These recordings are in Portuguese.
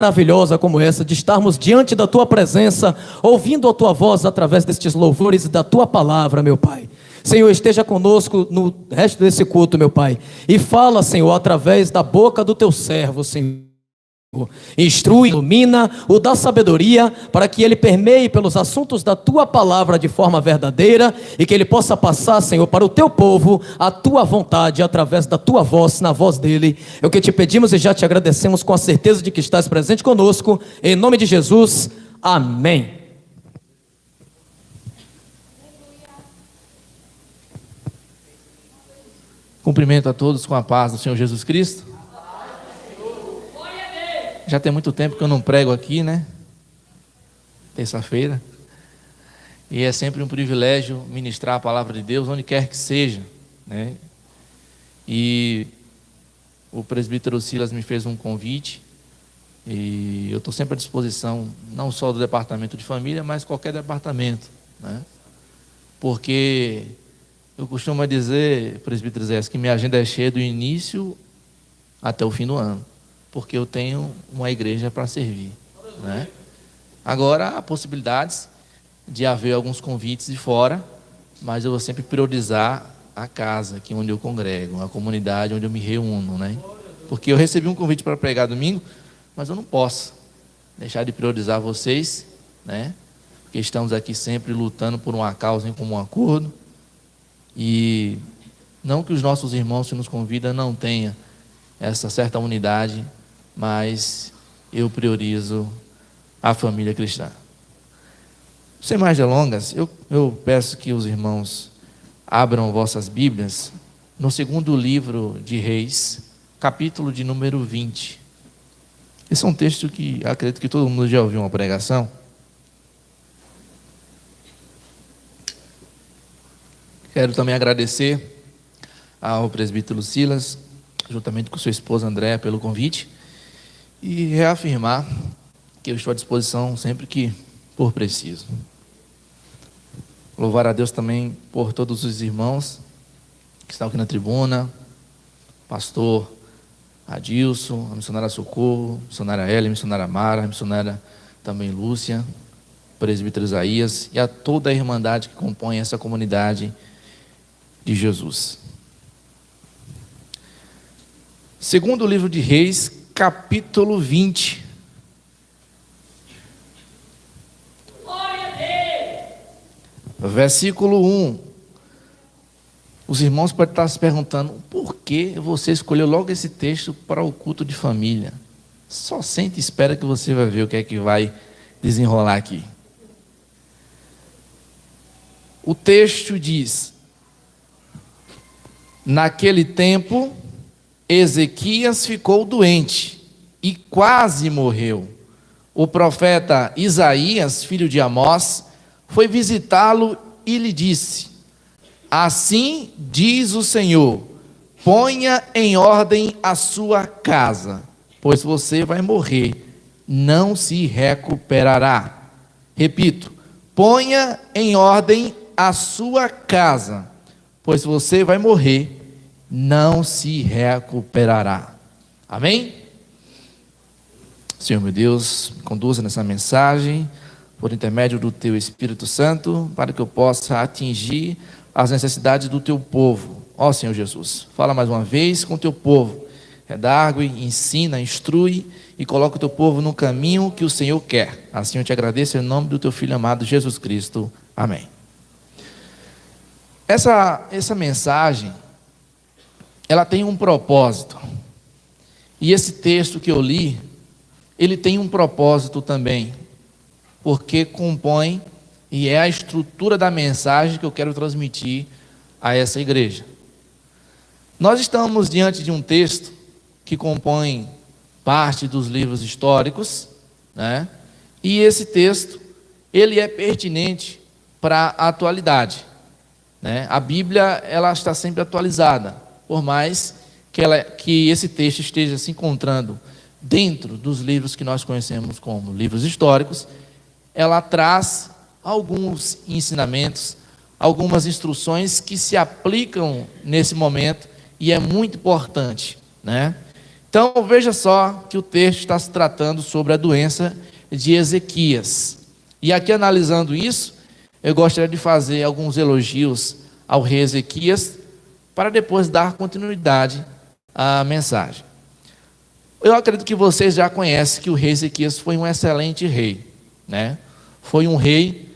maravilhosa como essa, de estarmos diante da Tua presença, ouvindo a Tua voz através destes louvores e da Tua palavra, meu Pai. Senhor, esteja conosco no resto desse culto, meu Pai, e fala, Senhor, através da boca do Teu servo, Senhor. Instrui, ilumina, o dá sabedoria para que ele permeie pelos assuntos da Tua palavra de forma verdadeira e que ele possa passar, Senhor, para o Teu povo a Tua vontade através da Tua voz, na voz dele. É o que te pedimos e já te agradecemos com a certeza de que estás presente conosco, em nome de Jesus, amém. Cumprimento a todos com a paz do Senhor Jesus Cristo. Já tem muito tempo que eu não prego aqui, né? Terça-feira. E é sempre um privilégio ministrar a palavra de Deus, onde quer que seja, né? E o presbítero Silas me fez um convite. E eu estou sempre à disposição, não só do departamento de família, mas qualquer departamento, né? Porque eu costumo dizer, presbítero Zé, que minha agenda é cheia do início até o fim do ano. Porque eu tenho uma igreja para servir, né? Agora, há possibilidades de haver alguns convites de fora, mas eu vou sempre priorizar a casa, aqui onde eu congrego, a comunidade onde eu me reúno, né? Porque eu recebi um convite para pregar domingo, mas eu não posso deixar de priorizar vocês, né? Porque estamos aqui sempre lutando por uma causa em comum acordo, e não que os nossos irmãos que nos convidam não tenham essa certa unidade, mas eu priorizo a família cristã. Sem mais delongas, eu peço que os irmãos abram vossas Bíblias no segundo livro de Reis, capítulo de número 20. Esse é um texto que acredito que todo mundo já ouviu uma pregação. Quero também agradecer ao presbítero Silas, juntamente com sua esposa Andréa, pelo convite, e reafirmar que eu estou à disposição sempre que for preciso. Louvar a Deus também por todos os irmãos que estão aqui na tribuna, pastor Adilson, a missionária Socorro, a missionária Ellen, a missionária Mara, a missionária também Lúcia, o presbítero Isaías e a toda a irmandade que compõe essa comunidade de Jesus. Segundo livro de Reis, capítulo 20. Versículo 1. Os irmãos podem estar se perguntando: por que você escolheu logo esse texto para o culto de família? Só sente e espera que você vai ver o que é que vai desenrolar aqui. O texto diz: naquele tempo, Ezequias ficou doente e quase morreu. O profeta Isaías, filho de Amós, foi visitá-lo e lhe disse: assim diz o Senhor, ponha em ordem a sua casa, pois você vai morrer, não se recuperará. Repito, ponha em ordem a sua casa, pois você vai morrer, não se recuperará. Amém? Senhor meu Deus, me conduza nessa mensagem, por intermédio do Teu Espírito Santo, para que eu possa atingir as necessidades do Teu povo. Ó Senhor Jesus, fala mais uma vez com o Teu povo, redargue, ensina, instrui e coloca o Teu povo no caminho que o Senhor quer. Assim eu te agradeço em nome do Teu Filho amado Jesus Cristo. Amém. Essa mensagem, ela tem um propósito, e esse texto que eu li, ele tem um propósito também, porque compõe e é a estrutura da mensagem que eu quero transmitir a essa igreja. Nós estamos diante de um texto que compõe parte dos livros históricos, né? E esse texto, ele é pertinente para a atualidade, né? A Bíblia, ela está sempre atualizada, por mais que esse texto esteja se encontrando dentro dos livros que nós conhecemos como livros históricos, ela traz alguns ensinamentos, algumas instruções que se aplicam nesse momento e é muito importante, né? Então, Então veja só que o texto está se tratando sobre a doença de Ezequias. E aqui, analisando isso, eu gostaria de fazer alguns elogios ao rei Ezequias, para depois dar continuidade à mensagem. Eu acredito que vocês já conhecem que o rei Ezequias foi um excelente rei, né? Foi um rei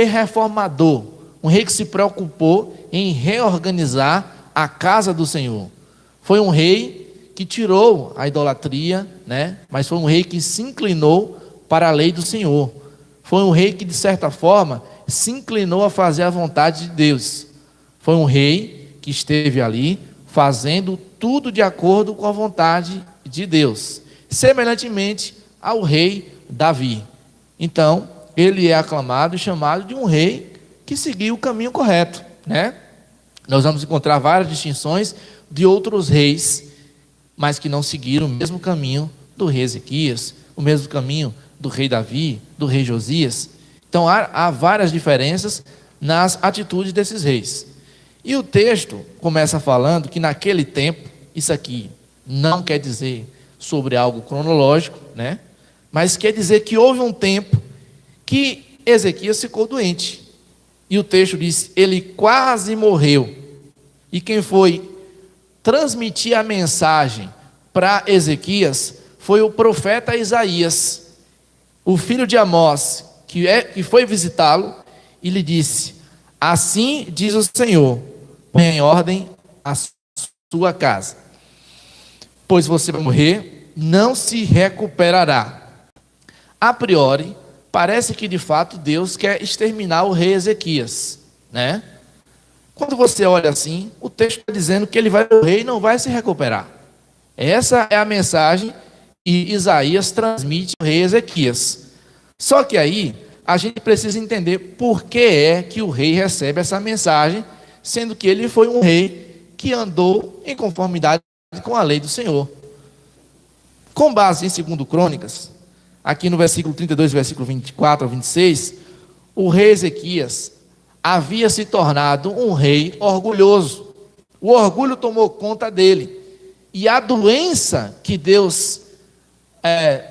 reformador, um rei que se preocupou em reorganizar a casa do Senhor. Foi um rei que tirou a idolatria, né? Mas foi um rei que se inclinou para a lei do Senhor. Foi um rei que, de certa forma, se inclinou a fazer a vontade de Deus. Foi um rei que esteve ali fazendo tudo de acordo com a vontade de Deus, semelhantemente ao rei Davi. Então, ele é aclamado e chamado de um rei que seguiu o caminho correto, né? Nós vamos encontrar várias distinções de outros reis, mas que não seguiram o mesmo caminho do rei Ezequias, o mesmo caminho do rei Davi, do rei Josias. Então há várias diferenças nas atitudes desses reis. E o texto começa falando que naquele tempo, isso aqui não quer dizer sobre algo cronológico, né? Mas quer dizer que houve um tempo que Ezequias ficou doente. E o texto diz, ele quase morreu. E quem foi transmitir a mensagem para Ezequias foi o profeta Isaías, o filho de Amós, que foi visitá-lo e lhe disse: assim diz o Senhor, põe em ordem a sua casa, pois você vai morrer, não se recuperará. A priori, parece que de fato Deus quer exterminar o rei Ezequias, né? Quando você olha assim, o texto está dizendo que ele vai morrer e não vai se recuperar. Essa é a mensagem que Isaías transmite ao rei Ezequias. Só que aí, a gente precisa entender por que é que o rei recebe essa mensagem, sendo que ele foi um rei que andou em conformidade com a lei do Senhor. Com base em 2 Crônicas, aqui no versículo 32, versículo 24 a 26, o rei Ezequias havia se tornado um rei orgulhoso. O orgulho tomou conta dele. E a doença que Deus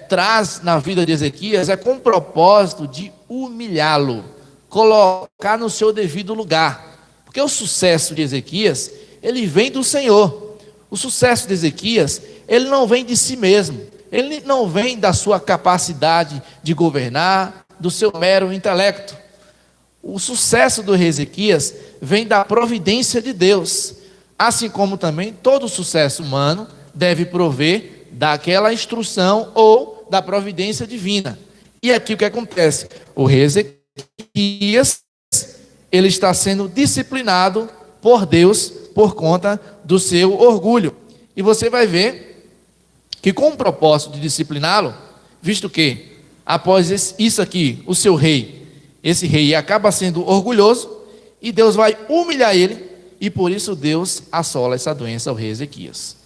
traz na vida de Ezequias é com o propósito de humilhá-lo, colocar no seu devido lugar. Porque o sucesso de Ezequias, ele vem do Senhor. O sucesso de Ezequias, ele não vem de si mesmo. Ele não vem da sua capacidade de governar, do seu mero intelecto. O sucesso do rei Ezequias vem da providência de Deus. Assim como também todo sucesso humano deve prover daquela instrução ou da providência divina. E aqui o que acontece? O rei Ezequias, ele está sendo disciplinado por Deus por conta do seu orgulho. E você vai ver que com o propósito de discipliná-lo, visto que após isso aqui, o seu rei, esse rei acaba sendo orgulhoso, e Deus vai humilhar ele, e por isso Deus assola essa doença ao rei Ezequias.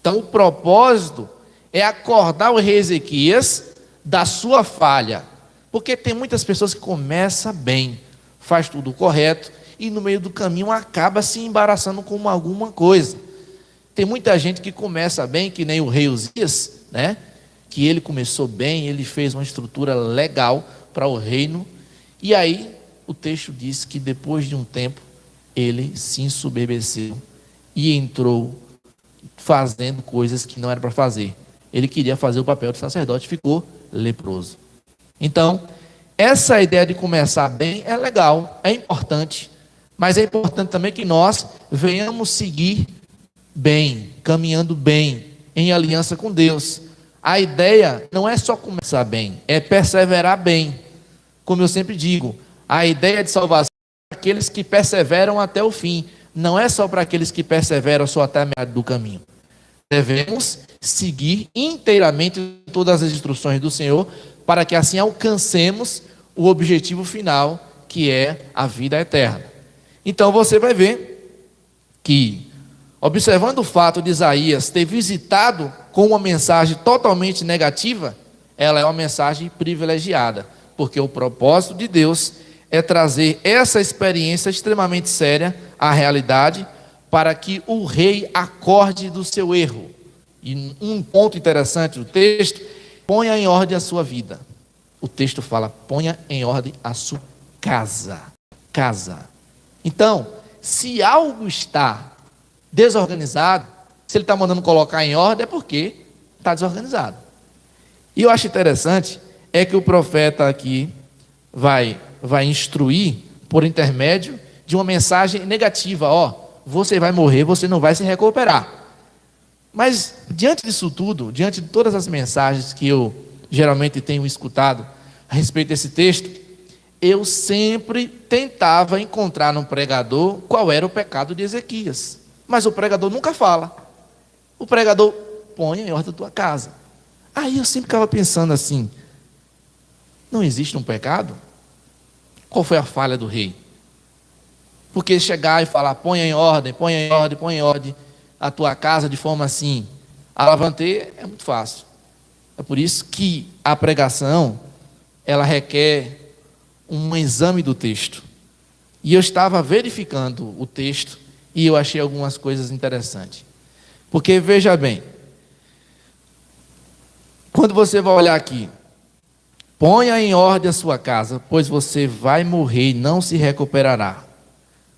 Então o propósito é acordar o rei Ezequias da sua falha, porque tem muitas pessoas que começam bem, faz tudo correto, e no meio do caminho acaba se embaraçando com alguma coisa. Tem muita gente que começa bem, que nem o rei Uzias, né? Que ele começou bem, ele fez uma estrutura legal para o reino, e aí o texto diz que depois de um tempo ele se ensoberbeceu e entrou fazendo coisas que não era para fazer. Ele queria fazer o papel de sacerdote, ficou leproso. Então, essa ideia de começar bem é legal, é importante, mas é importante também que nós venhamos seguir bem, caminhando bem, em aliança com Deus. A ideia não é só começar bem, é perseverar bem. Como eu sempre digo, a ideia de salvação é para aqueles que perseveram até o fim, não é só para aqueles que perseveram só até a metade do caminho. Devemos seguir inteiramente todas as instruções do Senhor, para que assim alcancemos o objetivo final, que é a vida eterna. Então você vai ver que, observando o fato de Isaías ter visitado com uma mensagem totalmente negativa, ela é uma mensagem privilegiada, porque o propósito de Deus é trazer essa experiência extremamente séria à realidade, para que o rei acorde do seu erro E um ponto interessante do texto, ponha em ordem a sua vida. O texto fala, ponha em ordem a sua casa. Casa. Então, se algo está desorganizado, se ele está mandando colocar em ordem, é porque está desorganizado. E eu acho interessante, é que o profeta aqui vai instruir por intermédio de uma mensagem negativa. Você vai morrer, você não vai se recuperar. Mas, diante disso tudo, diante de todas as mensagens que eu geralmente tenho escutado a respeito desse texto, eu sempre tentava encontrar no pregador qual era o pecado de Ezequias. Mas o pregador nunca fala. O pregador põe em ordem a tua casa. Aí eu sempre ficava pensando assim, não existe um pecado? Qual foi a falha do rei? Porque chegar e falar, põe em ordem a tua casa de forma assim, alavanteia, é muito fácil. É por isso que a pregação, ela requer um exame do texto. E eu estava verificando o texto e eu achei algumas coisas interessantes. Porque, veja bem, quando você vai olhar aqui, ponha em ordem a sua casa, pois você vai morrer e não se recuperará.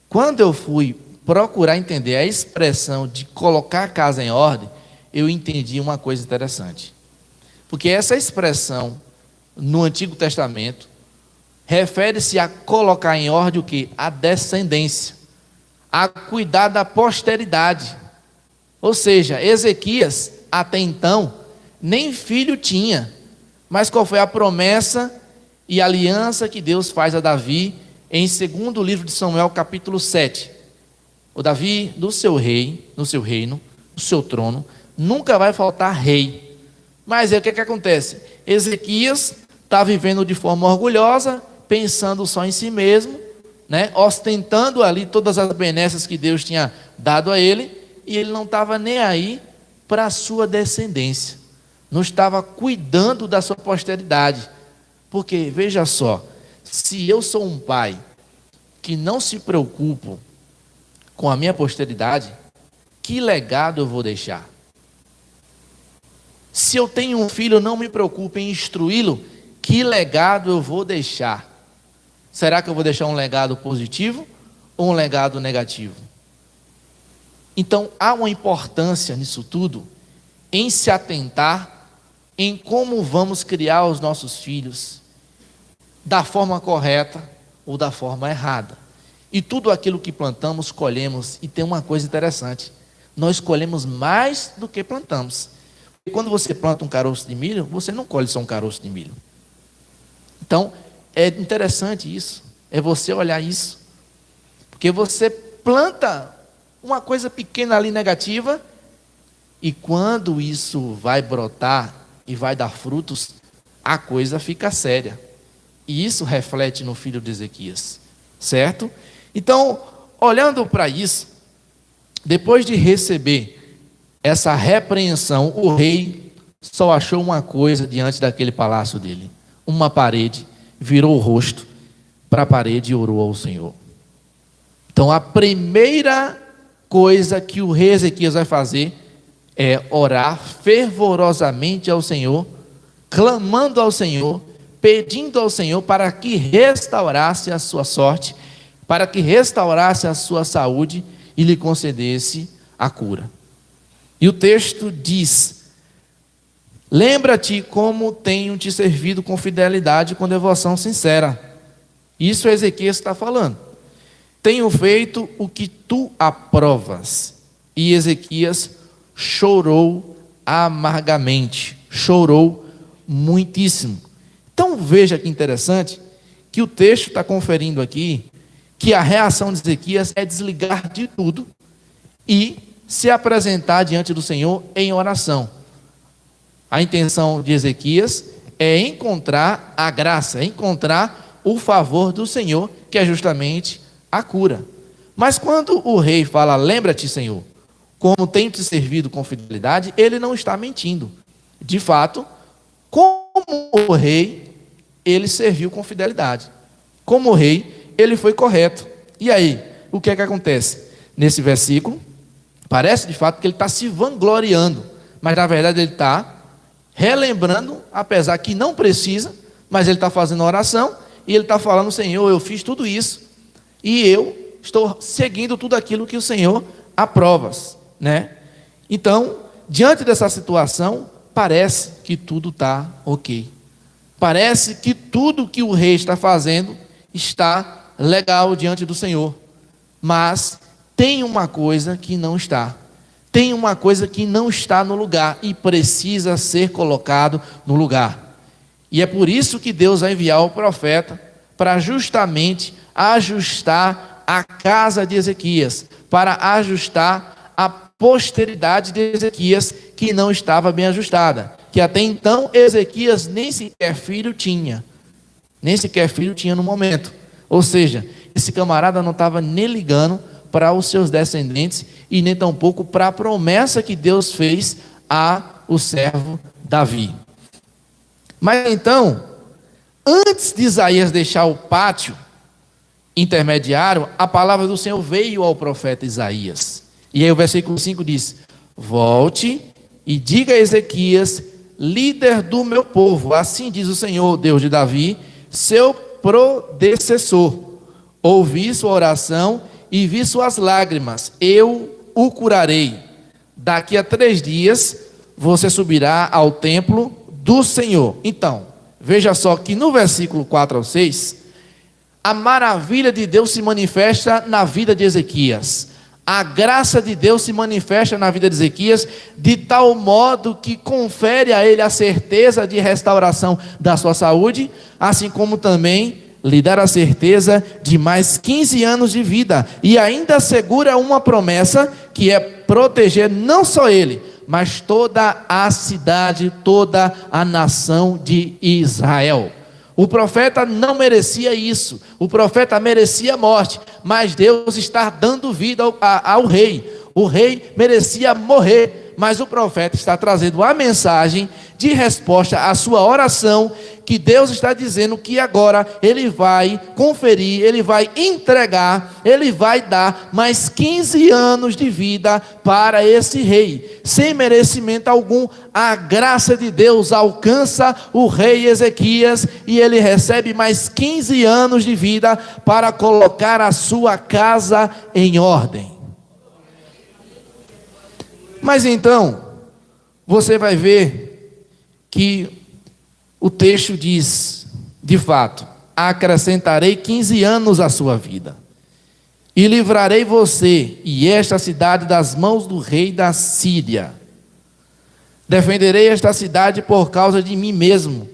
Quando eu fui procurar entender a expressão de colocar a casa em ordem, eu entendi uma coisa interessante. Porque essa expressão, no Antigo Testamento, refere-se a colocar em ordem o quê? A descendência, a cuidar da posteridade. Ou seja, Ezequias, até então, nem filho tinha. Mas qual foi a promessa e aliança que Deus faz a Davi em 2º livro de Samuel, capítulo 7? O Davi, no seu reino, no seu trono, nunca vai faltar rei. Mas aí o que acontece? Ezequias está vivendo de forma orgulhosa, pensando só em si mesmo, ostentando ali todas as benesses que Deus tinha dado a ele, e ele não estava nem aí para a sua descendência, não estava cuidando da sua posteridade, porque, veja só, se eu sou um pai que não se preocupo com a minha posteridade, que legado eu vou deixar? Se eu tenho um filho, não me preocupo em instruí-lo, que legado eu vou deixar? Será que eu vou deixar um legado positivo ou um legado negativo? Então, há uma importância nisso tudo, em se atentar em como vamos criar os nossos filhos, da forma correta ou da forma errada. E tudo aquilo que plantamos, colhemos. E tem uma coisa interessante, nós colhemos mais do que plantamos. E quando você planta um caroço de milho, você não colhe só um caroço de milho. Então, é interessante isso, é você olhar isso, porque você planta uma coisa pequena ali negativa, e quando isso vai brotar e vai dar frutos, a coisa fica séria. E isso reflete no filho de Ezequias, certo? Então, olhando para isso, depois de receber essa repreensão, o rei só achou uma coisa diante daquele palácio dele, uma parede, virou o rosto para a parede e orou ao Senhor. Então, a primeira coisa que o rei Ezequias vai fazer é orar fervorosamente ao Senhor, clamando ao Senhor, pedindo ao Senhor para que restaurasse a sua sorte, para que restaurasse a sua saúde e lhe concedesse a cura. E o texto diz: lembra-te como tenho te servido com fidelidade e com devoção sincera. Isso Ezequias está falando. Tenho feito o que tu aprovas. E Ezequias chorou amargamente, chorou muitíssimo. Então veja que interessante, que o texto está conferindo aqui, que a reação de Ezequias é desligar de tudo e se apresentar diante do Senhor em oração. A intenção de Ezequias é encontrar a graça, encontrar o favor do Senhor, que é justamente a cura. Mas quando o rei fala, lembra-te, Senhor, como tenho te servido com fidelidade, ele não está mentindo. De fato, como o rei, ele serviu com fidelidade. Como rei, ele foi correto. E aí, o que é que acontece? Nesse versículo, parece de fato que ele está se vangloriando, Mas na verdade ele está relembrando, apesar que não precisa, mas ele está fazendo oração e ele está falando: Senhor, eu fiz tudo isso e eu estou seguindo tudo aquilo que o Senhor aprova, né? Então, diante dessa situação, parece que tudo está ok. Parece que tudo que o rei está fazendo está legal diante do Senhor. Mas tem uma coisa que não está. Tem uma coisa que não está no lugar e precisa ser colocado no lugar. E é por isso que Deus vai enviar o profeta para justamente ajustar a casa de Ezequias, para ajustar a posteridade de Ezequias, que não estava bem ajustada, que até então Ezequias nem sequer filho tinha, no momento. Ou seja, esse camarada não estava nem ligando para os seus descendentes e nem tampouco para a promessa que Deus fez a o servo Davi. Mas então, antes de Isaías deixar o pátio intermediário, a palavra do Senhor veio ao profeta Isaías. E aí o versículo 5 diz: volte e diga a Ezequias, líder do meu povo, assim diz o Senhor, Deus de Davi, seu predecessor: ouvi sua oração e vi suas lágrimas, eu o curarei. Daqui a 3 dias você subirá ao templo do Senhor. Então, veja só que no versículo 4 ao 6, a maravilha de Deus se manifesta na vida de Ezequias. A graça de Deus se manifesta na vida de Ezequias, de tal modo que confere a ele a certeza de restauração da sua saúde, assim como também lhe dar a certeza de mais 15 anos de vida, e ainda assegura uma promessa, que é proteger não só ele, mas toda a cidade, toda a nação de Israel. O profeta não merecia isso, o profeta merecia morte, mas Deus está dando vida ao rei. O rei merecia morrer, mas o profeta está trazendo a mensagem de resposta à sua oração, que Deus está dizendo que agora ele vai conferir, ele vai entregar, ele vai dar mais 15 anos de vida para esse rei, sem merecimento algum. A graça de Deus alcança o rei Ezequias e ele recebe mais 15 anos de vida para colocar a sua casa em ordem. Mas então, você vai ver que o texto diz, de fato: acrescentarei 15 anos à sua vida, e livrarei você e esta cidade das mãos do rei da Síria. Defenderei esta cidade por causa de mim mesmo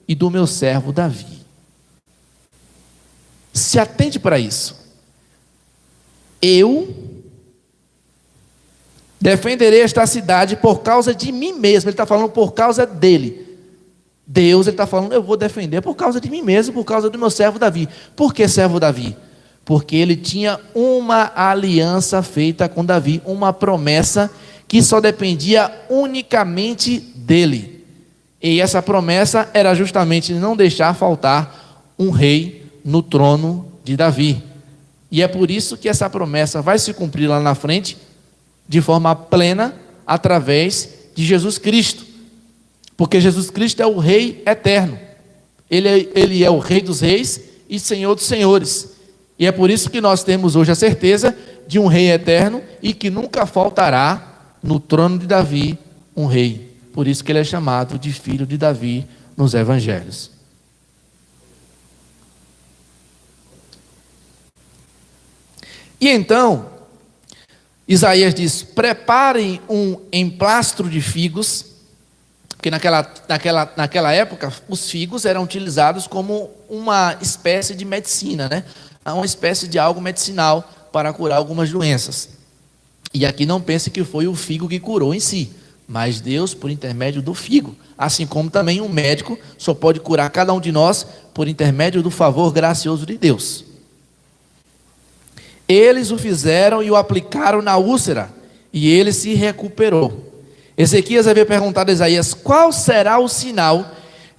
e do meu servo Davi. Se atente para isso. Eu defenderei esta cidade por causa de mim mesmo. Ele está falando por causa dele. Deus, ele está falando: eu vou defender por causa de mim mesmo, por causa do meu servo Davi. Por que servo Davi? Porque ele tinha uma aliança feita com Davi, uma promessa que só dependia unicamente dele. E essa promessa era justamente não deixar faltar um rei no trono de Davi. E é por isso que essa promessa vai se cumprir lá na frente, de forma plena, através de Jesus Cristo. Porque Jesus Cristo é o Rei eterno. Ele é o Rei dos reis e Senhor dos senhores. E é por isso que nós temos hoje a certeza de um Rei eterno e que nunca faltará no trono de Davi um rei. Por isso que ele é chamado de filho de Davi nos evangelhos. E então, Isaías diz: preparem um emplastro de figos, porque naquela época os figos eram utilizados como uma espécie de medicina, né? Uma espécie de algo medicinal para curar algumas doenças. E aqui não pense que foi o figo que curou em si, mas Deus por intermédio do figo. Assim como também um médico só pode curar cada um de nós por intermédio do favor gracioso de Deus. Eles o fizeram e o aplicaram na úlcera, e ele se recuperou. Ezequias havia perguntado a Isaías: qual será o sinal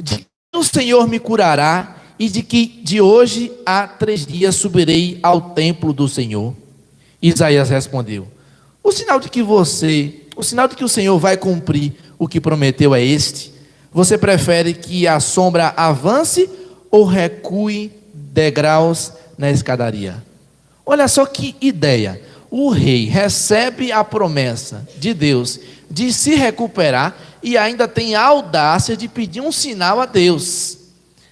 de que o Senhor me curará e de que de hoje a 3 dias subirei ao templo do Senhor? Isaías respondeu: o sinal de que o Senhor vai cumprir o que prometeu é este? Você prefere que a sombra avance ou recue degraus na escadaria? Olha só que ideia. O rei recebe a promessa de Deus de se recuperar e ainda tem a audácia de pedir um sinal a Deus.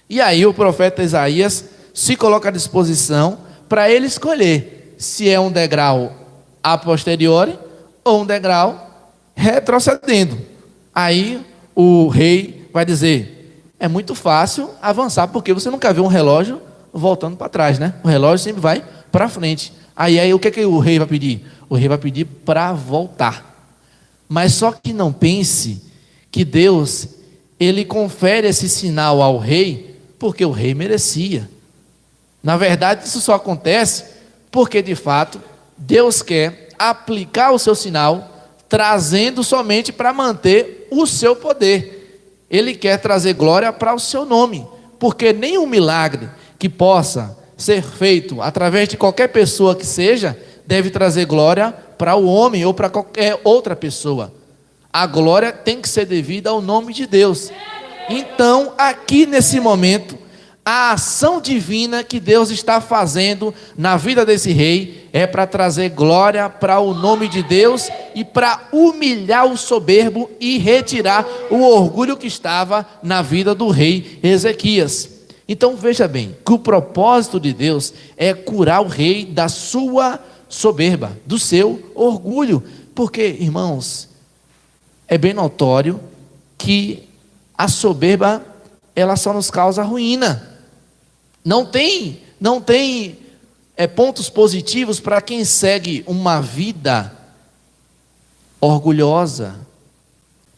E aí o profeta Isaías se coloca à disposição para ele escolher se é um degrau a posteriori ou um degrau retrocedendo. Aí o rei vai dizer: é muito fácil avançar, porque você nunca vê um relógio voltando para trás, né? O relógio sempre vai para frente. Aí o que o rei vai pedir? O rei vai pedir para voltar. Mas só que não pense que Deus, ele confere esse sinal ao rei porque o rei merecia. Na verdade, isso só acontece porque, de fato, Deus quer aplicar o seu sinal, trazendo somente para manter o seu poder. Ele quer trazer glória para o seu nome, porque nenhum milagre que possa ser feito através de qualquer pessoa que seja, deve trazer glória para o homem ou para qualquer outra pessoa. A glória tem que ser devida ao nome de Deus. Então, aqui nesse momento, a ação divina que Deus está fazendo na vida desse rei é para trazer glória para o nome de Deus e para humilhar o soberbo e retirar o orgulho que estava na vida do rei Ezequias. Então veja bem, que o propósito de Deus é curar o rei da sua soberba, do seu orgulho, porque, irmãos, é bem notório que a soberba, ela só nos causa ruína. Não tem pontos positivos para quem segue uma vida orgulhosa,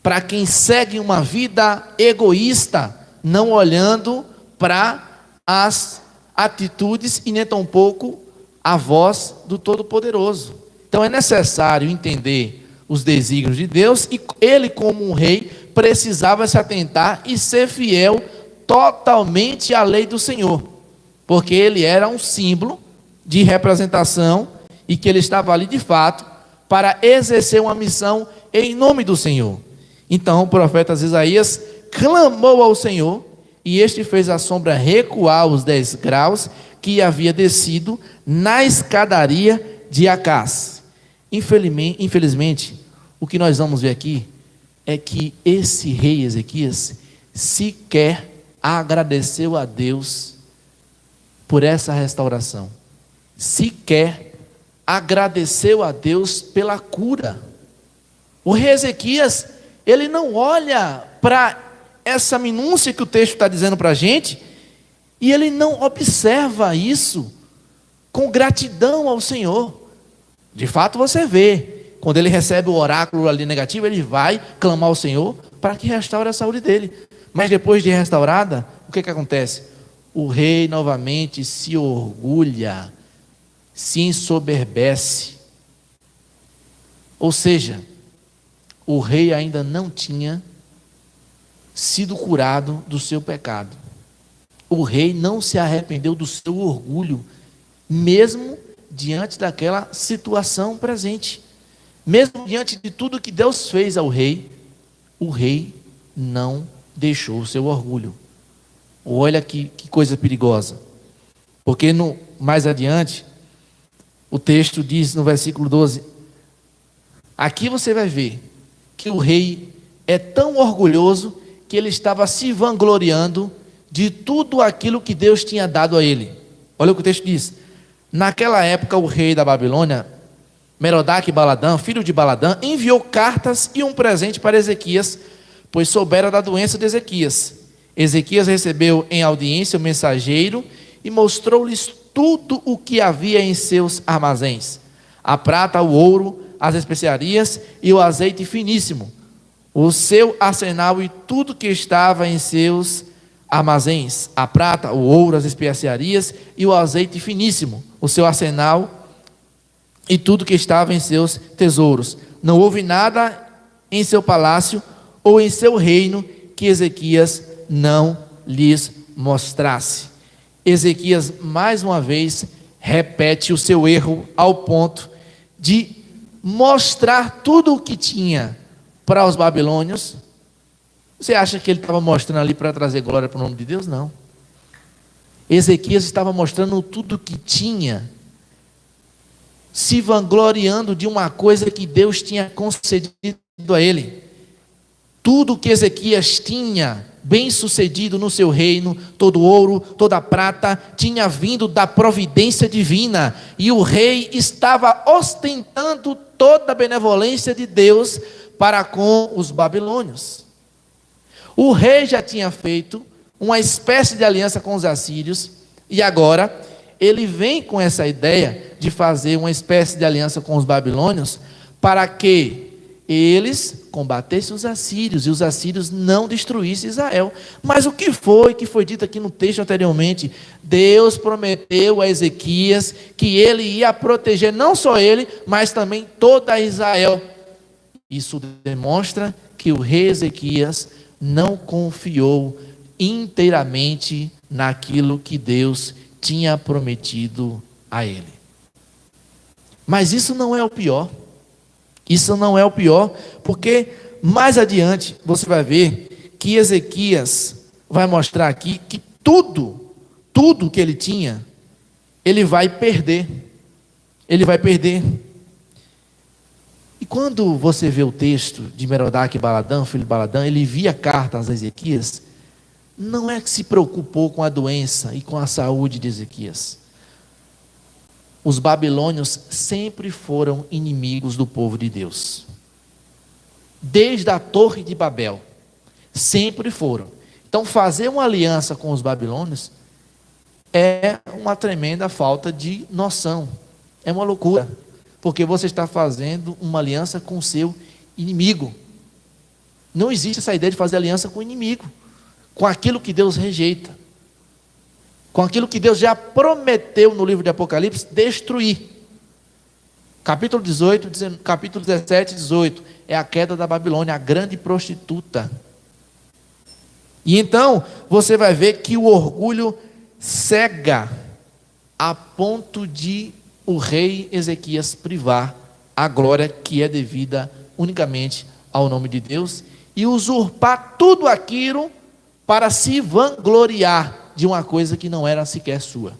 para quem segue uma vida egoísta, não olhando para as atitudes e nem tampouco a voz do Todo-Poderoso. Então é necessário entender os desígnios de Deus, e ele, como um rei, precisava se atentar e ser fiel totalmente à lei do Senhor, porque ele era um símbolo de representação e que ele estava ali de fato para exercer uma missão em nome do Senhor. Então o profeta Isaías clamou ao Senhor, e este fez a sombra recuar os 10 graus que havia descido na escadaria de Acás. Infelizmente, o que nós vamos ver aqui é que esse rei Ezequias sequer agradeceu a Deus por essa restauração. Sequer agradeceu a Deus pela cura. O rei Ezequias, ele não olha para essa minúcia que o texto está dizendo para a gente, e ele não observa isso com gratidão ao Senhor. De fato você vê, quando ele recebe o oráculo ali negativo, ele vai clamar ao Senhor para que restaure a saúde dele. Mas depois de restaurada, o que acontece? O rei novamente se orgulha, se ensoberbece. Ou seja, o rei ainda não tinha sido curado do seu pecado. O rei não se arrependeu do seu orgulho, mesmo diante daquela situação presente. Mesmo diante de tudo que Deus fez ao rei, o rei não deixou o seu orgulho. Olha que coisa perigosa. Porque mais adiante, o texto diz no versículo 12, aqui você vai ver que o rei é tão orgulhoso que ele estava se vangloriando de tudo aquilo que Deus tinha dado a ele. Olha o que o texto diz. Naquela época, o rei da Babilônia, Merodach-Baladã, filho de Baladã, enviou cartas e um presente para Ezequias, pois soubera da doença de Ezequias. Ezequias recebeu em audiência o mensageiro e mostrou-lhes tudo o que havia em seus armazéns: a prata, o ouro, as especiarias e o azeite finíssimo, o seu arsenal e tudo que estava em seus armazéns: a prata, o ouro, as especiarias e o azeite finíssimo, o seu arsenal e tudo que estava em seus tesouros. Não houve nada em seu palácio ou em seu reino que Ezequias não lhes mostrasse. Ezequias, mais uma vez, repete o seu erro ao ponto de mostrar tudo o que tinha para os babilônios. Você acha que ele estava mostrando ali para trazer glória para o nome de Deus? Não. Ezequias estava mostrando tudo que tinha, se vangloriando de uma coisa que Deus tinha concedido a ele. Tudo que Ezequias tinha bem sucedido no seu reino, todo ouro, toda prata, tinha vindo da providência divina, e o rei estava ostentando toda a benevolência de Deus para com os babilônios. O rei já tinha feito uma espécie de aliança com os assírios, e agora ele vem com essa ideia de fazer uma espécie de aliança com os babilônios, para que eles combatessem os assírios, e os assírios não destruíssem Israel. Mas o que foi dito aqui no texto anteriormente? Deus prometeu a Ezequias que ele ia proteger não só ele, mas também toda Israel. Isso demonstra que o rei Ezequias não confiou inteiramente naquilo que Deus tinha prometido a ele. Mas isso não é o pior. Isso não é o pior, porque mais adiante você vai ver que Ezequias vai mostrar aqui que tudo que ele tinha, ele vai perder. Ele vai perder. E quando você vê o texto de Merodach e Baladã, filho de Baladã, ele envia cartas a Ezequias, não é que se preocupou com a doença e com a saúde de Ezequias. Os babilônios sempre foram inimigos do povo de Deus. Desde a Torre de Babel, sempre foram. Então, fazer uma aliança com os babilônios é uma tremenda falta de noção. É uma loucura, porque você está fazendo uma aliança com o seu inimigo. Não existe essa ideia de fazer aliança com o inimigo, com aquilo que Deus rejeita, com aquilo que Deus já prometeu no livro de Apocalipse destruir. Capítulo 17 e 18, é a queda da Babilônia, a grande prostituta. E então, você vai ver que o orgulho cega a ponto de o rei Ezequias privar a glória que é devida unicamente ao nome de Deus, e usurpar tudo aquilo para se vangloriar de uma coisa que não era sequer sua.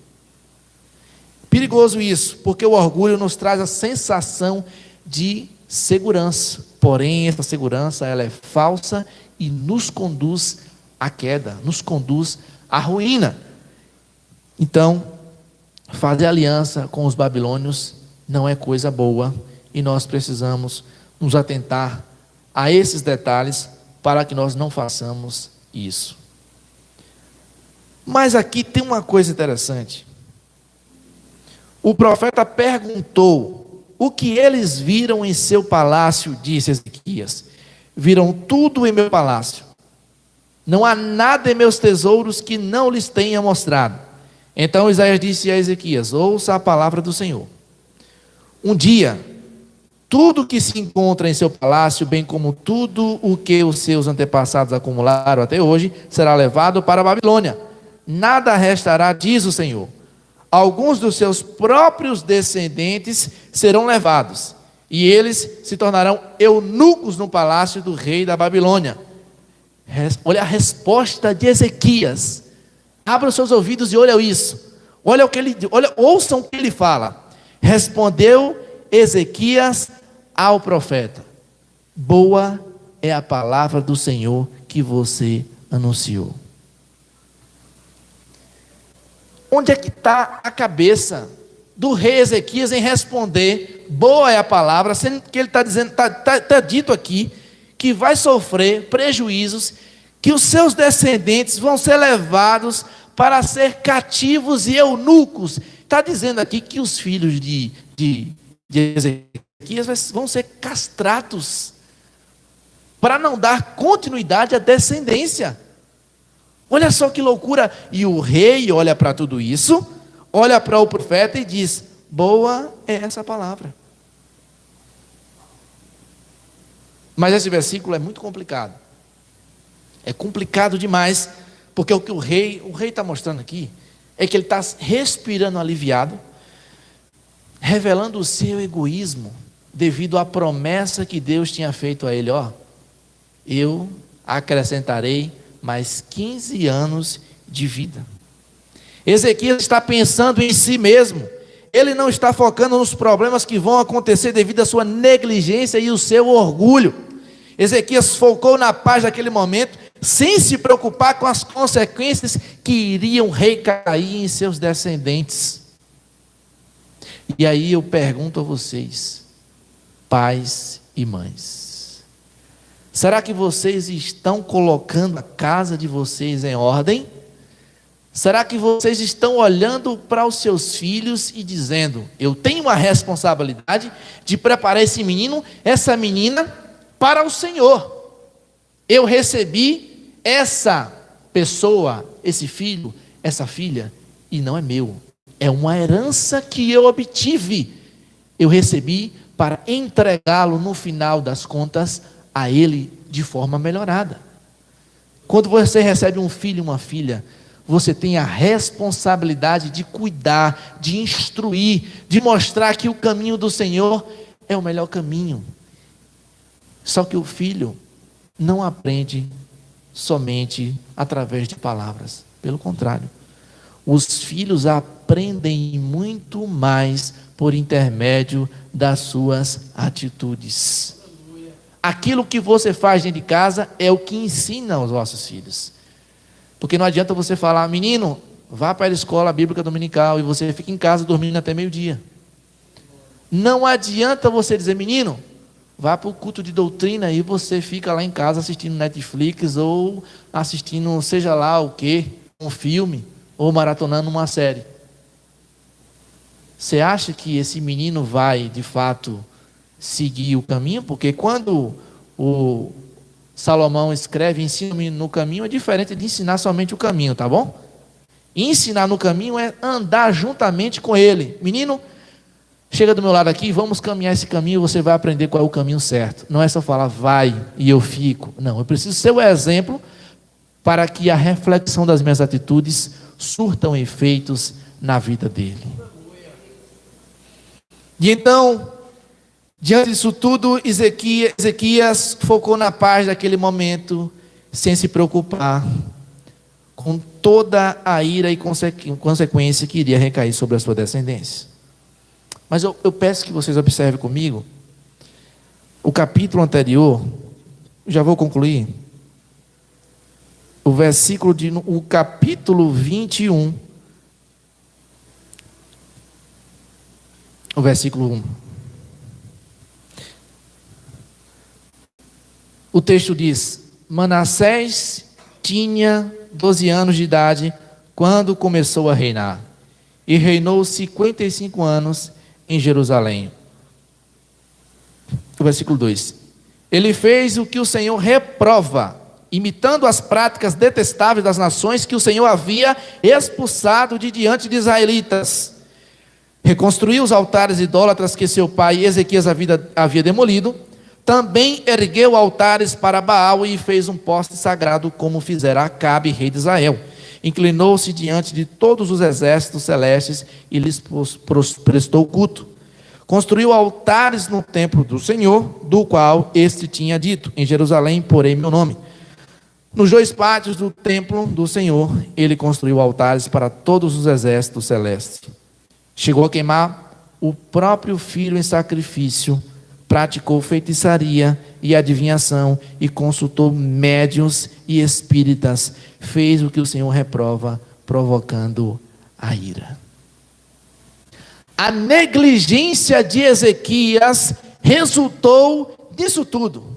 Perigoso isso, porque o orgulho nos traz a sensação de segurança, porém essa segurança ela é falsa e nos conduz à queda, nos conduz à ruína. Então, fazer aliança com os babilônios não é coisa boa, e nós precisamos nos atentar a esses detalhes para que nós não façamos isso. Mas aqui tem uma coisa interessante. O profeta perguntou o que eles viram em seu palácio, disse Ezequias. Viram tudo em meu palácio. Não há nada em meus tesouros que não lhes tenha mostrado. Então Isaías disse a Ezequias: ouça a palavra do Senhor. Um dia, tudo que se encontra em seu palácio, bem como tudo o que os seus antepassados acumularam até hoje, será levado para a Babilônia. Nada restará, diz o Senhor. Alguns dos seus próprios descendentes serão levados, e eles se tornarão eunucos no palácio do rei da Babilônia. Olha a resposta de Ezequias. Abra os seus ouvidos e olha isso. Ouçam o que ele fala. Respondeu Ezequias ao profeta: boa é a palavra do Senhor que você anunciou. Onde é que está a cabeça do rei Ezequias em responder boa é a palavra, sendo que ele está dizendo, está dito aqui que vai sofrer prejuízos, que os seus descendentes vão ser levados para ser cativos e eunucos. Está dizendo aqui que os filhos de Ezequias vão ser castrados para não dar continuidade à descendência. Olha só que loucura. E o rei olha para tudo isso, olha para o profeta e diz: boa é essa palavra. Mas esse versículo é muito complicado. É complicado demais, porque o que o rei está mostrando aqui é que ele está respirando aliviado, revelando o seu egoísmo devido à promessa que Deus tinha feito a ele. eu acrescentarei mais 15 anos de vida. Ezequias está pensando em si mesmo. Ele não está focando nos problemas que vão acontecer devido à sua negligência e o seu orgulho. Ezequias focou na paz daquele momento, sem se preocupar com as consequências que iriam recair em seus descendentes. E aí eu pergunto a vocês, pais e mães, será que vocês estão colocando a casa de vocês em ordem? Será que vocês estão olhando para os seus filhos e dizendo, eu tenho a responsabilidade de preparar esse menino, essa menina, para o Senhor. Eu recebi essa pessoa, esse filho, essa filha, e não é meu. É uma herança que eu obtive. Eu recebi para entregá-lo no final das contas a ele de forma melhorada. Quando você recebe um filho e uma filha, você tem a responsabilidade de cuidar, de instruir, de mostrar que o caminho do Senhor é o melhor caminho. Só que o filho não aprende somente através de palavras. Pelo contrário, os filhos aprendem muito mais por intermédio das suas atitudes. Aquilo que você faz dentro de casa é o que ensina aos vossos filhos. Porque não adianta você falar, menino, vá para a escola bíblica dominical e você fica em casa dormindo até meio-dia. Não adianta você dizer, menino, vá para o culto de doutrina e você fica lá em casa assistindo Netflix ou assistindo seja lá o que, um filme ou maratonando uma série. Você acha que esse menino vai de fato seguir o caminho? Porque quando o Salomão escreve, ensina-me no caminho, é diferente de ensinar somente o caminho, tá bom? Ensinar no caminho é andar juntamente com ele. Menino, chega do meu lado aqui, vamos caminhar esse caminho, você vai aprender qual é o caminho certo. Não é só falar, vai e eu fico. Não, eu preciso ser o exemplo para que a reflexão das minhas atitudes surtam efeitos na vida dele. E então, diante disso tudo, Ezequias focou na paz daquele momento, sem se preocupar com toda a ira e consequência que iria recair sobre a sua descendência. Mas eu peço que vocês observem comigo o capítulo anterior, já vou concluir, o capítulo 21, o versículo 1. O texto diz, Manassés tinha 12 anos de idade quando começou a reinar, e reinou 55 anos em Jerusalém. O versículo 2. Ele fez o que o Senhor reprova, imitando as práticas detestáveis das nações que o Senhor havia expulsado de diante de israelitas. Reconstruiu os altares idólatras que seu pai Ezequias havia demolido. Também ergueu altares para Baal e fez um poste sagrado, como fizera Acabe, rei de Israel. Inclinou-se diante de todos os exércitos celestes e lhes prestou culto. Construiu altares no templo do Senhor, do qual este tinha dito, em Jerusalém porei meu nome. Nos 2 pátios do templo do Senhor, ele construiu altares para todos os exércitos celestes. Chegou a queimar o próprio filho em sacrifício, praticou feitiçaria e adivinhação e consultou médiuns e espíritas. Fez o que o Senhor reprova, provocando a ira. A negligência de Ezequias resultou nisso tudo.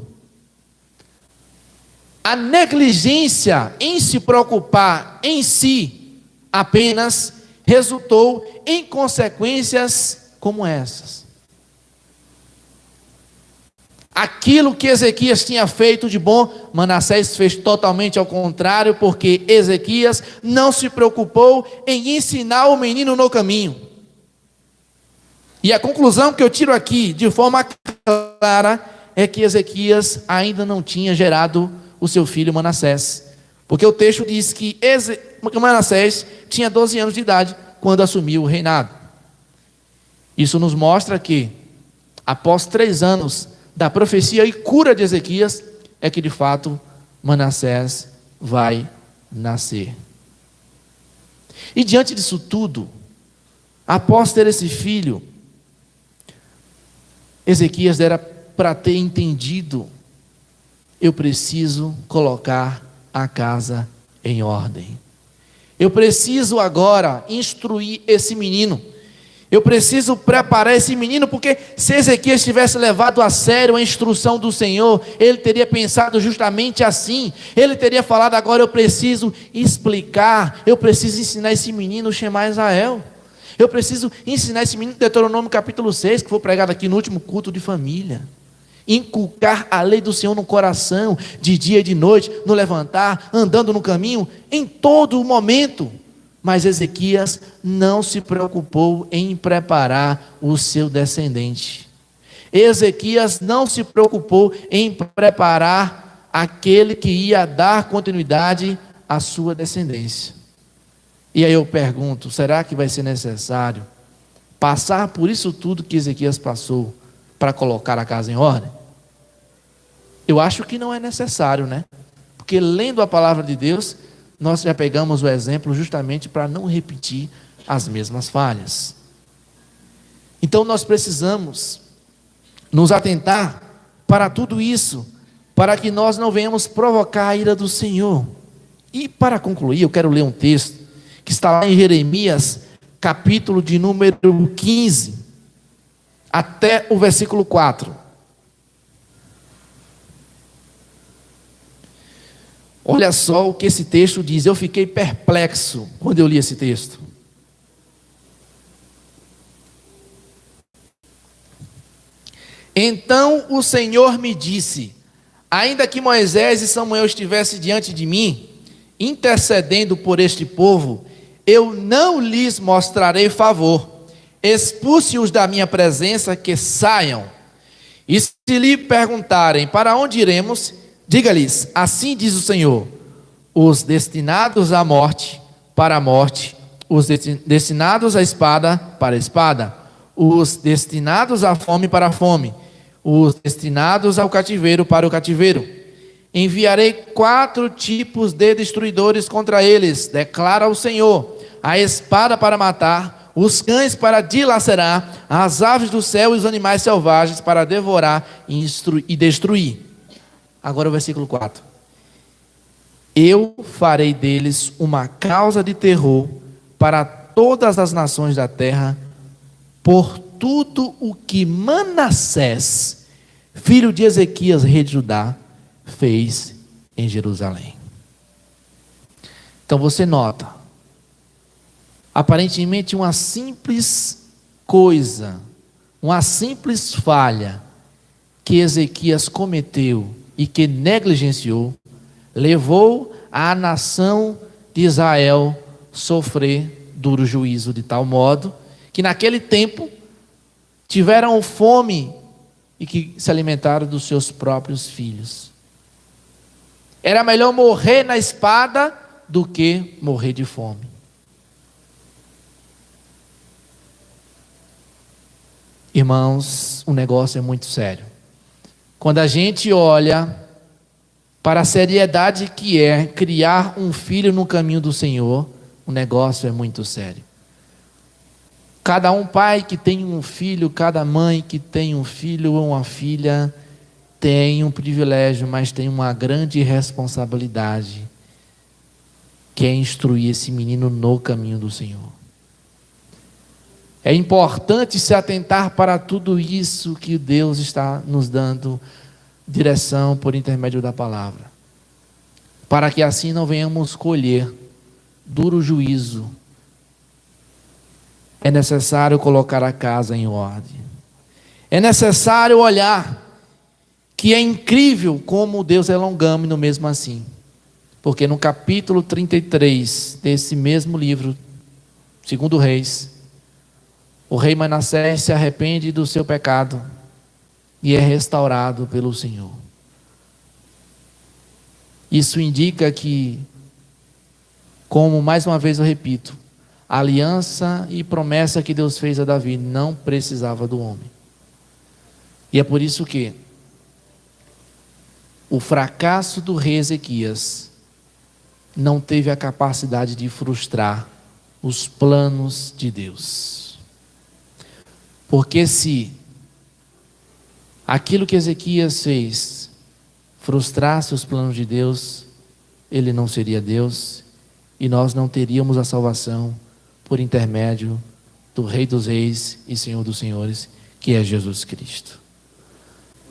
A negligência em se preocupar em si apenas resultou em consequências como essas. Aquilo que Ezequias tinha feito de bom, Manassés fez totalmente ao contrário, porque Ezequias não se preocupou em ensinar o menino no caminho. E a conclusão que eu tiro aqui, de forma clara, é que Ezequias ainda não tinha gerado o seu filho Manassés. Porque o texto diz que Manassés tinha 12 anos de idade quando assumiu o reinado. Isso nos mostra que, após 3 anos da profecia e cura de Ezequias, é que de fato Manassés vai nascer. E diante disso tudo, após ter esse filho, Ezequias era para ter entendido: eu preciso colocar a casa em ordem. Eu preciso agora instruir esse menino. Eu preciso preparar esse menino, porque se Ezequias tivesse levado a sério a instrução do Senhor, ele teria pensado justamente assim. Ele teria falado: agora eu preciso explicar, eu preciso ensinar esse menino a chamar Israel. Eu preciso ensinar esse menino Deuteronômio capítulo 6, que foi pregado aqui no último culto de família. Inculcar a lei do Senhor no coração, de dia e de noite, no levantar, andando no caminho, em todo o momento. Mas Ezequias não se preocupou em preparar o seu descendente. Ezequias não se preocupou em preparar aquele que ia dar continuidade à sua descendência. E aí eu pergunto: será que vai ser necessário passar por isso tudo que Ezequias passou para colocar a casa em ordem? Eu acho que não é necessário, né? Porque lendo a palavra de Deus, nós já pegamos o exemplo justamente para não repetir as mesmas falhas. Então nós precisamos nos atentar para tudo isso, para que nós não venhamos provocar a ira do Senhor. E para concluir, eu quero ler um texto que está lá em Jeremias, capítulo de número 15, até o versículo 4. Olha só o que esse texto diz. Eu fiquei perplexo quando eu li esse texto. Então o Senhor me disse: ainda que Moisés e Samuel estivessem diante de mim, intercedendo por este povo, eu não lhes mostrarei favor. Expulse-os da minha presença, que saiam. E se lhe perguntarem: para onde iremos? Diga-lhes: assim diz o Senhor: os destinados à morte, para a morte; os destinados à espada, para a espada; os destinados à fome, para a fome; os destinados ao cativeiro, para o cativeiro. Enviarei 4 tipos de destruidores contra eles, declara o Senhor: a espada para matar, os cães para dilacerar, as aves do céu e os animais selvagens para devorar e destruir. Agora o versículo 4. Eu farei deles uma causa de terror para todas as nações da terra, por tudo o que Manassés, filho de Ezequias, rei de Judá, fez em Jerusalém. Então você nota, aparentemente uma simples coisa, uma simples falha que Ezequias cometeu e que negligenciou, levou a nação de Israel sofrer duro juízo, de tal modo que naquele tempo tiveram fome e que se alimentaram dos seus próprios filhos. Era melhor morrer na espada do que morrer de fome. Irmãos, o negócio é muito sério. Quando a gente olha para a seriedade que é criar um filho no caminho do Senhor, o negócio é muito sério. Cada pai que tem um filho, cada mãe que tem um filho ou uma filha, tem um privilégio, mas tem uma grande responsabilidade, que é instruir esse menino no caminho do Senhor. É importante se atentar para tudo isso que Deus está nos dando direção por intermédio da palavra, para que assim não venhamos colher duro juízo. É necessário colocar a casa em ordem. É necessário olhar que é incrível como Deus é longâmino mesmo assim. Porque no capítulo 33 desse mesmo livro, 2 Reis, o rei Manassés se arrepende do seu pecado e é restaurado pelo Senhor. Isso indica que, como mais uma vez eu repito, a aliança e promessa que Deus fez a Davi não precisava do homem. E é por isso que O fracasso do rei Ezequias não teve a capacidade de frustrar os planos de Deus. Porque se aquilo que Ezequias fez frustrasse os planos de Deus, ele não seria Deus e nós não teríamos a salvação por intermédio do Rei dos Reis e Senhor dos Senhores, que é Jesus Cristo.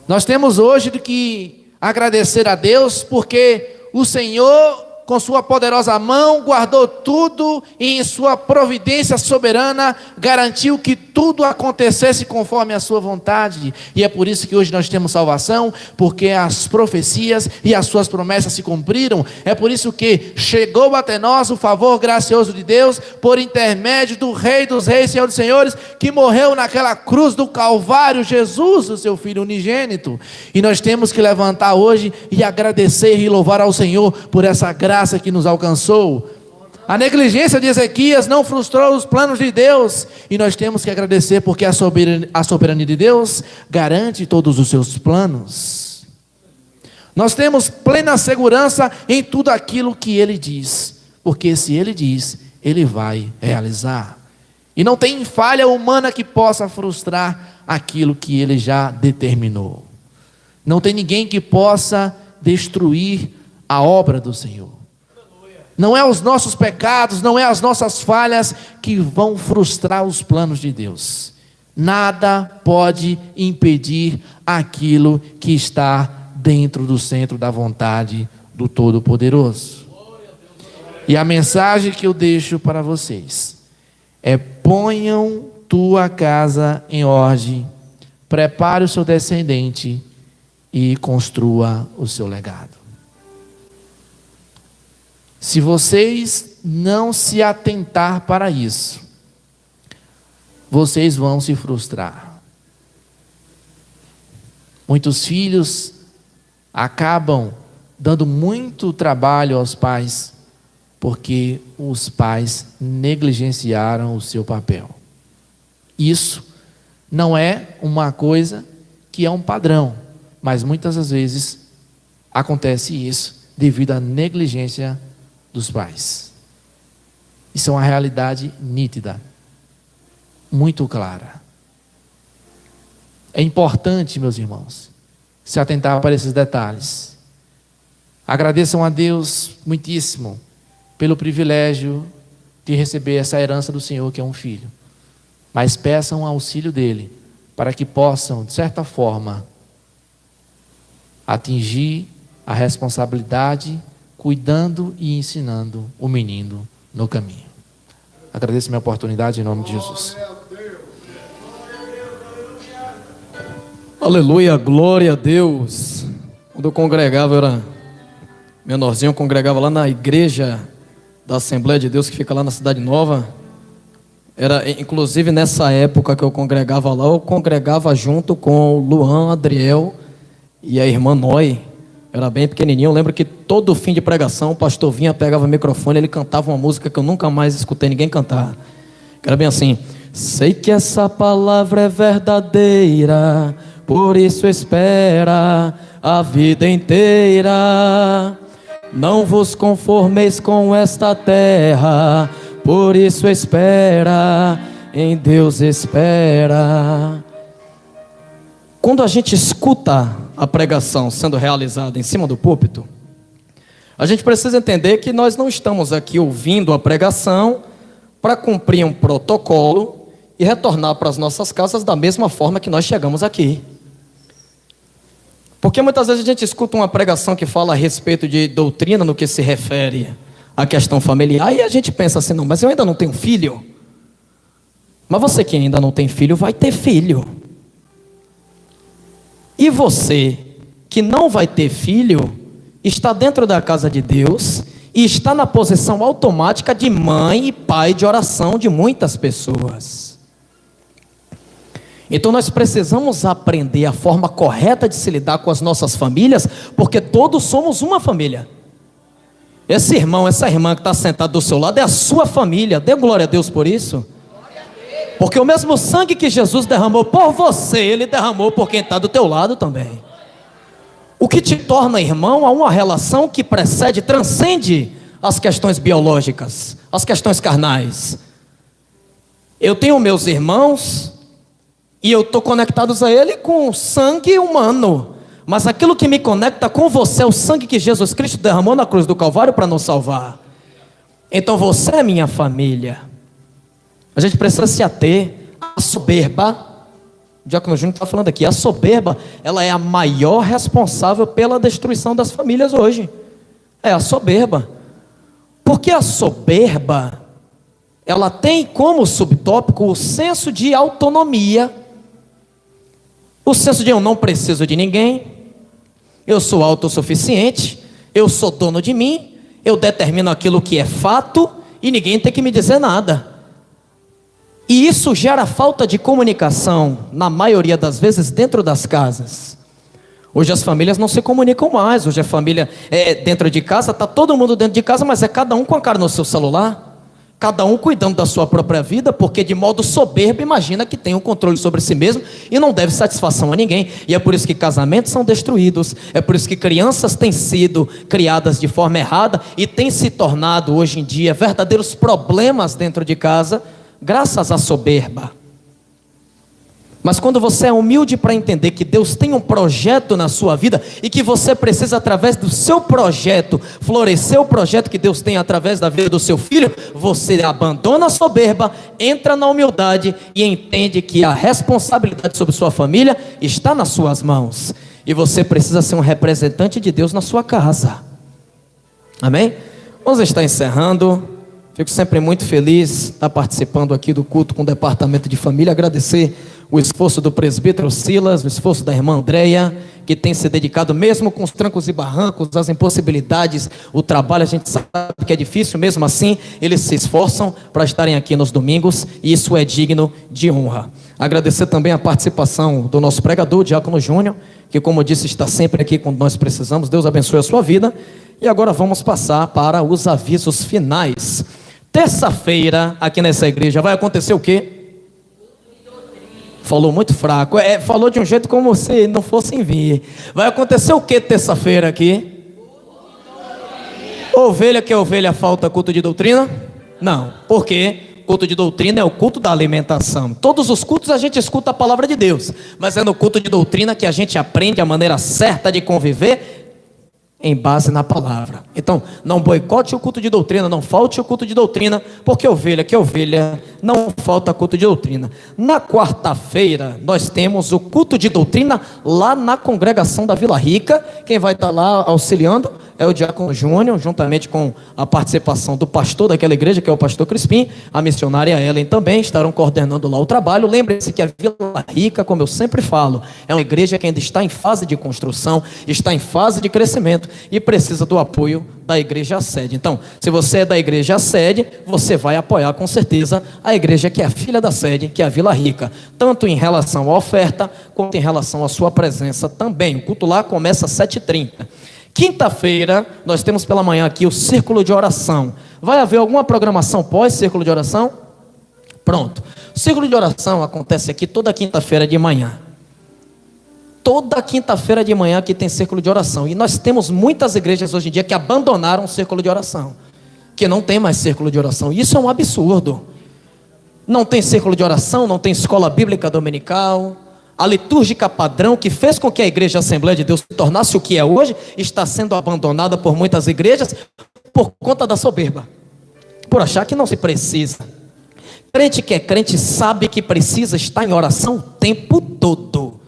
Nós temos hoje que agradecer a Deus porque o Senhor, com sua poderosa mão, guardou tudo e em sua providência soberana garantiu que tudo acontecesse conforme a sua vontade. E é por isso que hoje nós temos salvação, porque as profecias e as suas promessas se cumpriram. É por isso que chegou até nós o favor gracioso de Deus por intermédio do Rei dos Reis, Senhor dos Senhores, que morreu naquela cruz do Calvário, Jesus, o seu Filho unigênito. E nós temos que levantar hoje e agradecer e louvar ao Senhor por essa graça que nos alcançou. A negligência de Ezequias não frustrou os planos de Deus, e nós temos que agradecer porque a soberania de Deus garante todos os seus planos. Nós temos plena segurança em tudo aquilo que Ele diz, porque se Ele diz, Ele vai realizar. E não tem falha humana que possa frustrar aquilo que Ele já determinou. Não tem ninguém que possa destruir a obra do Senhor. Não é os nossos pecados, não é as nossas falhas que vão frustrar os planos de Deus. Nada pode impedir aquilo que está dentro do centro da vontade do Todo-Poderoso. E a mensagem que eu deixo para vocês é: ponham tua casa em ordem, prepare o seu descendente e construa o seu legado. Se vocês não se atentar para isso, vocês vão se frustrar. Muitos filhos acabam dando muito trabalho aos pais, porque os pais negligenciaram o seu papel. Isso não é uma coisa que é um padrão, mas muitas das vezes acontece isso devido à negligência dos pais. Isso é uma realidade nítida, muito clara. É importante, meus irmãos, se atentar para esses detalhes. Agradeçam a Deus muitíssimo pelo privilégio de receber essa herança do Senhor, que é um filho. Mas peçam o auxílio dele para que possam, de certa forma, atingir a responsabilidade, cuidando e ensinando o menino no caminho. Agradeço minha oportunidade em nome de Jesus. Aleluia, glória a Deus. Quando eu congregava, eu era menorzinho, eu congregava lá na igreja da Assembleia de Deus, que fica lá na Cidade Nova. Era, inclusive nessa época que eu congregava lá, eu congregava junto com o Luan, Adriel e a irmã Noi. Era bem pequenininho. Eu lembro que todo fim de pregação o pastor vinha, pegava o microfone, ele cantava uma música que eu nunca mais escutei ninguém cantar. Era bem assim: sei que essa palavra é verdadeira, por isso espera a vida inteira. Não vos conformeis com esta terra, por isso espera, em Deus espera. Quando a gente escuta a pregação sendo realizada em cima do púlpito, a gente precisa entender que nós não estamos aqui ouvindo a pregação para cumprir um protocolo e retornar para as nossas casas da mesma forma que nós chegamos aqui. Porque muitas vezes a gente escuta uma pregação que fala a respeito de doutrina no que se refere à questão familiar, e a gente pensa assim: não, mas eu ainda não tenho filho. Mas você que ainda não tem filho, vai ter filho. E você que não vai ter filho, está dentro da casa de Deus e está na posição automática de mãe e pai de oração de muitas pessoas. Então nós precisamos aprender a forma correta de se lidar com as nossas famílias, porque todos somos uma família. Esse irmão, essa irmã que está sentado do seu lado é a sua família. Dê glória a Deus por isso. Porque o mesmo sangue que Jesus derramou por você, Ele derramou por quem está do teu lado também. O que te torna irmão há uma relação que precede, transcende as questões biológicas, as questões carnais. Eu tenho meus irmãos e eu estou conectado a ele com sangue humano, mas aquilo que me conecta com você é o sangue que Jesus Cristo derramou na cruz do Calvário para nos salvar. Então você é minha família. A gente precisa se ater à soberba. O Diácono Júnior está falando aqui, a soberba, ela é a maior responsável pela destruição das famílias hoje. É a soberba. Porque a soberba, ela tem como subtópico o senso de autonomia, o senso de eu não preciso de ninguém, eu sou autossuficiente, eu sou dono de mim, eu determino aquilo que é fato e ninguém tem que me dizer nada. E isso gera falta de comunicação, na maioria das vezes, dentro das casas. Hoje as famílias não se comunicam mais. Hoje a família é dentro de casa, está todo mundo dentro de casa, mas é cada um com a cara no seu celular, cada um cuidando da sua própria vida, porque de modo soberbo imagina que tem um controle sobre si mesmo e não deve satisfação a ninguém. E é por isso que casamentos são destruídos, é por isso que crianças têm sido criadas de forma errada e têm se tornado hoje em dia verdadeiros problemas dentro de casa, graças à soberba. Mas quando você é humilde para entender que Deus tem um projeto na sua vida e que você precisa, através do seu projeto, florescer o projeto que Deus tem através da vida do seu filho, você abandona a soberba, entra na humildade e entende que a responsabilidade sobre sua família está nas suas mãos. E você precisa ser um representante de Deus na sua casa. Amém? Vamos estar encerrando. Fico sempre muito feliz de estar participando aqui do culto com o departamento de família. Agradecer o esforço do presbítero Silas, o esforço da irmã Andréia, que tem se dedicado, mesmo com os trancos e barrancos, as impossibilidades, o trabalho, a gente sabe que é difícil, mesmo assim, eles se esforçam para estarem aqui nos domingos, e isso é digno de honra. Agradecer também a participação do nosso pregador, o Diácono Júnior, que, como eu disse, está sempre aqui quando nós precisamos. Deus abençoe a sua vida. E agora vamos passar para os avisos finais. Terça-feira, aqui nessa igreja, vai acontecer o quê? Falou muito fraco. Falou de um jeito como se não fossem vir. Vai acontecer o quê terça-feira aqui? Ovelha que é ovelha, falta culto de doutrina? Não. Por quê? Culto de doutrina é o culto da alimentação. Todos os cultos a gente escuta a palavra de Deus, mas é no culto de doutrina que a gente aprende a maneira certa de conviver em base na palavra. Então, não boicote o culto de doutrina, não falte o culto de doutrina, porque ovelha que é ovelha, não falta culto de doutrina. Na quarta-feira, nós temos o culto de doutrina lá na congregação da Vila Rica. Quem vai estar lá auxiliando é o Diácono Júnior, juntamente com a participação do pastor daquela igreja, que é o pastor Crispim, a missionária Ellen também, estarão coordenando lá o trabalho. Lembre-se que a Vila Rica, como eu sempre falo, é uma igreja que ainda está em fase de construção, está em fase de crescimento e precisa do apoio da igreja sede. Então, se você é da igreja sede, você vai apoiar com certeza a igreja que é a filha da sede, que é a Vila Rica, tanto em relação à oferta, quanto em relação à sua presença também. O culto lá começa às 7h30. Quinta-feira, nós temos pela manhã aqui o círculo de oração. Vai haver alguma programação pós-círculo de oração? Pronto. O círculo de oração acontece aqui toda quinta-feira de manhã. Toda quinta-feira de manhã aqui tem círculo de oração. E nós temos muitas igrejas hoje em dia que abandonaram o círculo de oração, que não tem mais círculo de oração. Isso é um absurdo. Não tem círculo de oração, não tem escola bíblica dominical. A litúrgica padrão que fez com que a igreja Assembleia de Deus se tornasse o que é hoje, está sendo abandonada por muitas igrejas por conta da soberba, por achar que não se precisa. Crente que é crente sabe que precisa estar em oração o tempo todo,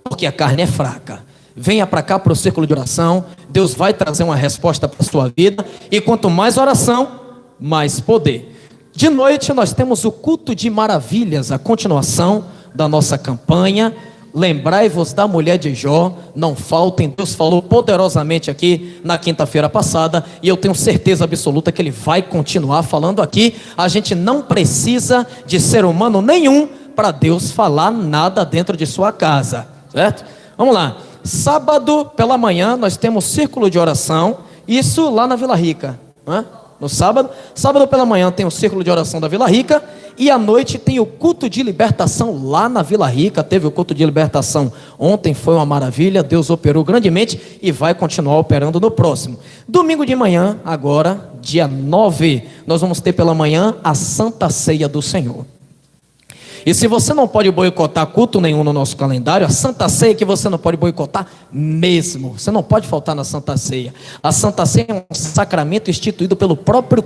porque a carne é fraca. Venha para cá para o círculo de oração, Deus vai trazer uma resposta para a sua vida, e quanto mais oração, mais poder. De noite nós temos o culto de maravilhas, a continuação da nossa campanha. Lembrai-vos da mulher de Jó, não faltem. Deus falou poderosamente aqui na quinta-feira passada, e eu tenho certeza absoluta que Ele vai continuar falando aqui. A gente não precisa de ser humano nenhum para Deus falar nada dentro de sua casa, certo? Vamos lá. Sábado pela manhã nós temos círculo de oração, isso lá na Vila Rica, não é? no sábado. Sábado pela manhã tem o círculo de oração da Vila Rica. E à noite tem o culto de libertação lá na Vila Rica. Teve o culto de libertação ontem, foi uma maravilha. Deus operou grandemente e vai continuar operando no próximo. Domingo de manhã, agora, dia 9, nós vamos ter pela manhã a Santa Ceia do Senhor. E se você não pode boicotar culto nenhum no nosso calendário, a Santa Ceia que você não pode boicotar mesmo. Você não pode faltar na Santa Ceia. A Santa Ceia é um sacramento instituído pelo próprio